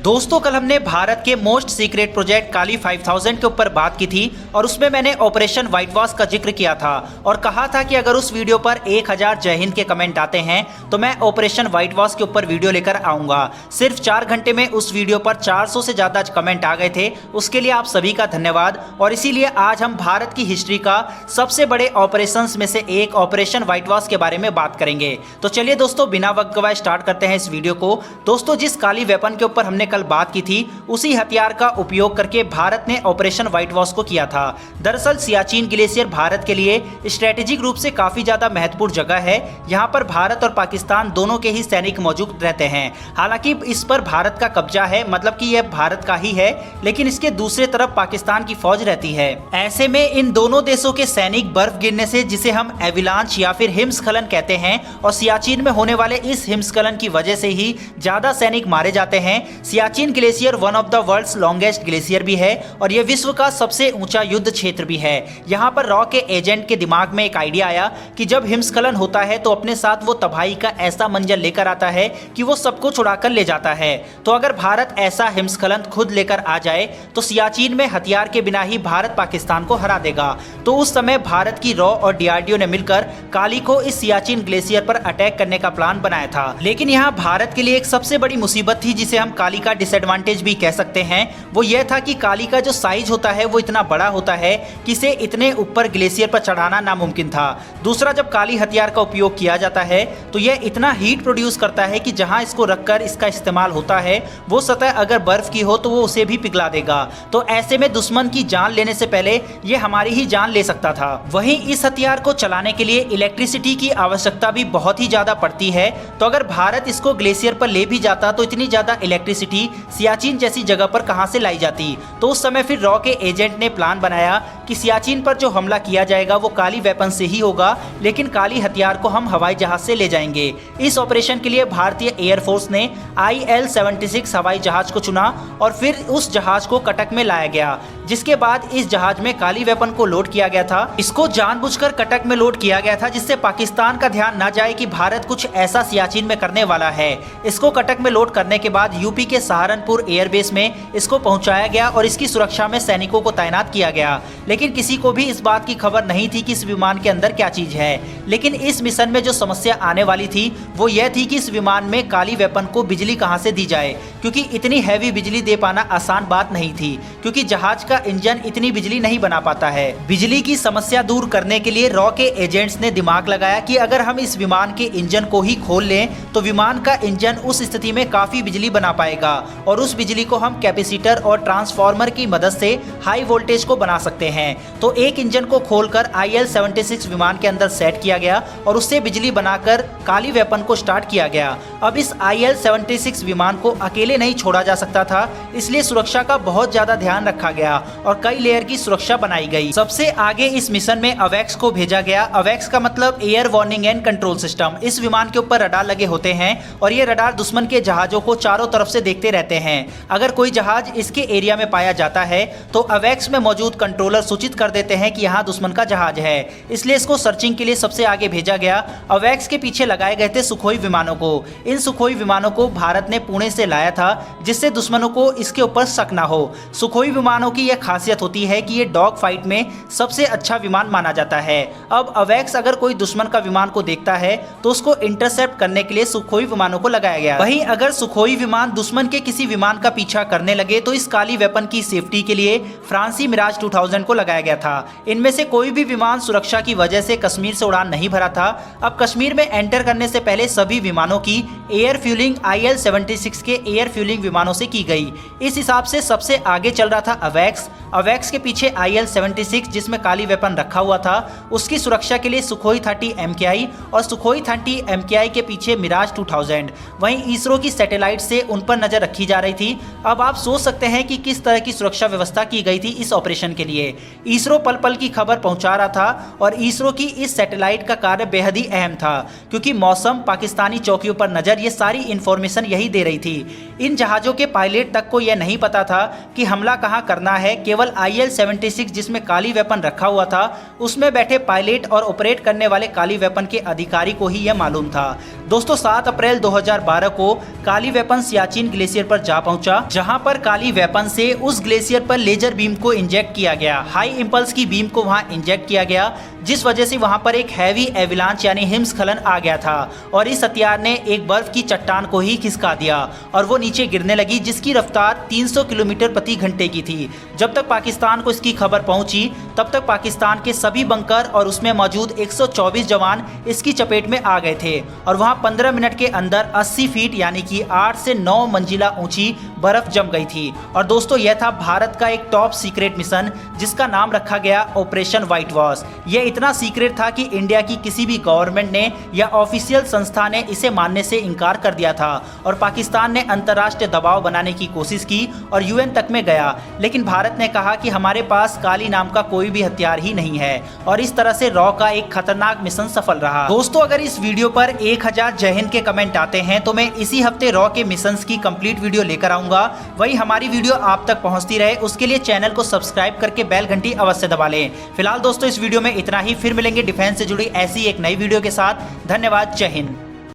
दोस्तों कल हमने भारत के मोस्ट सीक्रेट प्रोजेक्ट काली 5000 के ऊपर बात की थी और उसमें मैंने ऑपरेशन व्हाइट वॉश का जिक्र किया था और कहा था कि अगर उस वीडियो पर 1000 जय हिंद के कमेंट आते हैं तो मैं ऑपरेशन व्हाइट वॉश के ऊपर वीडियो लेकर आऊंगा। सिर्फ 4 घंटे में उस वीडियो पर 400 से ज्यादा कमेंट आ गए थे, उसके लिए आप सभी का धन्यवाद। और इसीलिए आज हम भारत की हिस्ट्री का सबसे बड़े ऑपरेशन में से एक ऑपरेशन व्हाइट वॉश के बारे में बात करेंगे। तो चलिए दोस्तों बिना वक्त गवाए स्टार्ट करते हैं इस वीडियो को। दोस्तों जिस काली वेपन के ऊपर हमने कल बात की थी उसी हथियार का उपयोग करके भारत ने ऑपरेशन व्हाइट वॉश को किया था। दरअसल सियाचिन ग्लेशियर भारत के लिए स्ट्रेटेजिक रूप से काफी ज्यादा महत्वपूर्ण जगह है। यहाँ पर भारत और पाकिस्तान दोनों के ही सैनिक मौजूद रहते हैं। हालांकि इस पर भारत का कब्जा है, मतलब कि यह भारत का ही है, लेकिन इसके दूसरे तरफ पाकिस्तान की फौज रहती है। ऐसे में इन दोनों देशों के सैनिक बर्फ गिरने से, जिसे हम एविलांच या फिर हिमस्खलन कहते हैं, और सियाचिन में होने वाले इस हिमस्खलन की वजह से ही ज्यादा सैनिक मारे जाते हैं। Siachen glacier one of the world's longest glacier भी है और यह विश्व का सबसे ऊंचा युद्ध क्षेत्र भी है। यहाँ पर रॉ के एजेंट के दिमाग में एक आइडिया आया कि जब हिमस्खलन होता है तो अपने साथ वो तबाही का ऐसा मंजर लेकर आता है कि वो सबको छुड़ाकर ले जाता है। तो अगर भारत ऐसा हिमस्खलन खुद लेकर आ जाए तो सियाचिन में हथियार के बिना ही भारत पाकिस्तान को हरा देगा। तो उस समय भारत की रॉ और डीआरडीओ ने मिलकर काली को इस सियाचिन ग्लेशियर पर अटैक करने का प्लान बनाया था। लेकिन यहाँ भारत के लिए एक सबसे बड़ी मुसीबत थी, जिसे हम काली का डिसएडवांटेज भी कह सकते हैं। वो यह था कि काली का जो साइज होता है वो इतना बड़ा होता है कि इसे इतने ऊपर ग्लेशियर पर चढ़ाना नामुमकिन था। दूसरा, जब काली हथियार का उपयोग किया जाता है तो यह इतना हीट प्रोड्यूस करता है कि जहां इसको रखकर इसका इस्तेमाल होता है वो सतह अगर बर्फ की हो तो वो उसे भी पिघला देगा। तो ऐसे में दुश्मन की जान लेने से पहले ये हमारी ही जान ले सकता था। वहीं इस हथियार को चलाने के लिए इलेक्ट्रिसिटी की आवश्यकता भी बहुत ही ज्यादा पड़ती है। तो अगर भारत इसको ग्लेशियर पर ले भी जाता तो इतनी ज्यादा इलेक्ट्रिसिटी सियाचिन जैसी जगह पर कहां से लाई जाती। तो उस समय फिर रॉ के एजेंट ने प्लान बनाया कि सियाचिन पर जो हमला किया जाएगा वो काली वेपन से ही होगा, लेकिन काली हथियार को हम हवाई जहाज से ले जाएंगे। इस ऑपरेशन के लिए भारतीय एयरफोर्स ने IL-76 हवाई जहाज को चुना और फिर उस जहाज को कटक में लाया गया, जिसके बाद इस जहाज में काली वेपन को लोड किया गया था। इसको जानबूझकर कटक में लोड किया गया था जिससे पाकिस्तान का ध्यान न जाए कि भारत कुछ ऐसा सियाचिन में करने वाला है। इसको कटक में लोड करने के बाद यूपी के सहारनपुर एयरबेस में इसको पहुंचाया गया और इसकी सुरक्षा में सैनिकों को तैनात किया गया। लेकिन किसी को भी इस बात की खबर नहीं थी कि इस विमान के अंदर क्या चीज है। लेकिन इस मिशन में जो समस्या आने वाली थी वो यह थी कि इस विमान में काली वेपन को बिजली कहां से दी जाए, क्योंकि इतनी हैवी बिजली दे पाना आसान बात नहीं थी, क्योंकि जहाज का इंजन इतनी बिजली नहीं बना पाता है। बिजली की समस्या दूर करने के लिए रॉ के एजेंट्स ने दिमाग लगाया कि अगर हम इस विमान के इंजन को ही खोल लें तो विमान का इंजन उस स्थिति में काफी बिजली बना पाएगा और उस बिजली को हम कैपेसिटर और ट्रांसफार्मर की मदद से हाई वोल्टेज को बना सकते हैं। तो एक इंजन को खोलकर IL-76 विमान के अंदर सेट किया गया और उससे बिजली बनाकर काली वेपन को स्टार्ट किया गया। अब इस IL-76 विमान को अकेले नहीं छोड़ा जा सकता था, इसलिए सुरक्षा का बहुत ज्यादा ध्यान रखा गया और कई लेयर की सुरक्षा बनाई गई। सबसे आगे इस मिशन में अवेक्स को भेजा गया। अवेक्स का मतलब air warning and control system. इस विमान के ऊपर रडार लगे होते हैं और ये रडार दुश्मन के जहाजों को चारों तरफ से देखते रहते हैं। अगर कोई जहाज इसके एरिया में पाया जाता है तो अवेक्स में मौजूद कंट्रोलर सूचित कर देते हैं कि यहाँ दुश्मन का जहाज है, इसलिए इसको सर्चिंग के लिए सबसे आगे भेजा गया। अवेक्स के पीछे लगाए गए थे सुखोई विमानों को। इन सुखोई विमानों को भारत ने पुणे से लाया था जिससे दुश्मनों को इसके ऊपर शक ना हो। सुखोई विमानों की यह खासियत होती है कि ये डॉग फाइट में सबसे अच्छा विमान माना जाता है। अब अवेक्स अगर कोई दुश्मन का विमान को देखता है तो उसको इंटरसेप्ट करने के लिए सुखोई विमानों को लगाया गया। वहीं अगर सुखोई विमान दुश्मन के किसी विमान का पीछा करने लगे तो इस काली वेपन की सेफ्टी के लिए फ्रांसी मिराज 2000 को लगाया गया था। इनमें से कोई भी विमान सुरक्षा की वजह से कश्मीर से उड़ान नहीं भरा था। अब कश्मीर में एंटर करने से पहले सभी विमानों की एयर फ्यूलिंग IL-76 के एयर फ्यूलिंग विमानों से की गई। इस हिसाब से सबसे आगे चल रहा था अवेक्स। अवेक्स के पीछे IL-76 जिसमें काली वेपन रखा हुआ था, उसकी सुरक्षा के लिए सुखोई 30 MKI और सुखोई 30 MKI के पीछे मिराज 2000। वहीं इसरो की सैटेलाइट से उन पर नजर रखी जा रही थी। अब आप सोच सकते हैं कि किस तरह की सुरक्षा व्यवस्था की गई थी इस ऑपरेशन के लिए। इसरो पल पल की खबर पहुंचा रहा था और इसरो की इस सैटेलाइट का कार्य बेहद ही अहम था, क्योंकि मौसम, पाकिस्तानी चौकियों पर नजर, ये सारी इंफॉर्मेशन यही दे रही थी। इन जहाजों के पायलट तक को यह नहीं पता था कि हमला कहां करना है। केवल IL-76 जिसमें काली वेपन रखा हुआ था उसमें बैठे पायलट और ऑपरेट करने वाले काली वेपन के अधिकारी को ही यह मालूम था। दोस्तों 7 अप्रैल 2012 को काली वेपन सियाचिन ग्लेशियर ग्लेशियर पर जा पहुंचा, जहां पर काली वेपन से उस ग्लेशियर पर लेजर बीम को इंजेक्ट किया गया। हाई इंपल्स की बीम को वहां इंजेक्ट किया गया, जिस वजह से वहां पर एक हैवी एविलांच यानी हिमस्खलन आ गया था और इस हथियार ने एक बर्फ की चट्टान को ही खिसका दिया और वो नीचे गिरने लगी, जिसकी रफ्तार 300 किलोमीटर प्रति घंटे की थी। जब तक पाकिस्तान को इसकी खबर पहुंची तब तक पाकिस्तान के सभी बंकर और उसमें मौजूद 124 जवान इसकी चपेट में आ गए थे और वहां 15 मिनट के अंदर 80 फीट यानी कि 8 से 9 मंजिला ऊंची बर्फ जम गई थी। और दोस्तों, यह था भारत का एक टॉप सीक्रेट मिशन जिसका नाम रखा गया ऑपरेशन व्हाइट वॉश। यह इतना सीक्रेट था कि इंडिया की किसी भी गवर्नमेंट ने या ऑफिशियल संस्था ने इसे मानने से इनकार कर दिया था और पाकिस्तान ने अंतर्राष्ट्रीय दबाव बनाने की कोशिश की और यूएन तक में गया, लेकिन भारत ने कहा कि हमारे पास काली नाम का कोई भी हथियार ही नहीं है और इस तरह से रॉ का एक खतरनाक मिशन सफल रहा। दोस्तों, अगर इस वीडियो पर 1000 जय हिंद के कमेंट आते हैं तो मैं इसी हफ्ते रॉ के मिशंस की कंप्लीट वीडियो लेकर आऊंगा। वही हमारी वीडियो आप तक पहुंचती रहे उसके लिए चैनल को सब्सक्राइब करके बेल घंटी अवश्य दबा लें। फिलहाल दोस्तों, इस वीडियो में इतना ही। फिर मिलेंगे डिफेंस से जुड़ी ऐसी एक नई वीडियो के साथ। धन्यवाद। जय हिंद।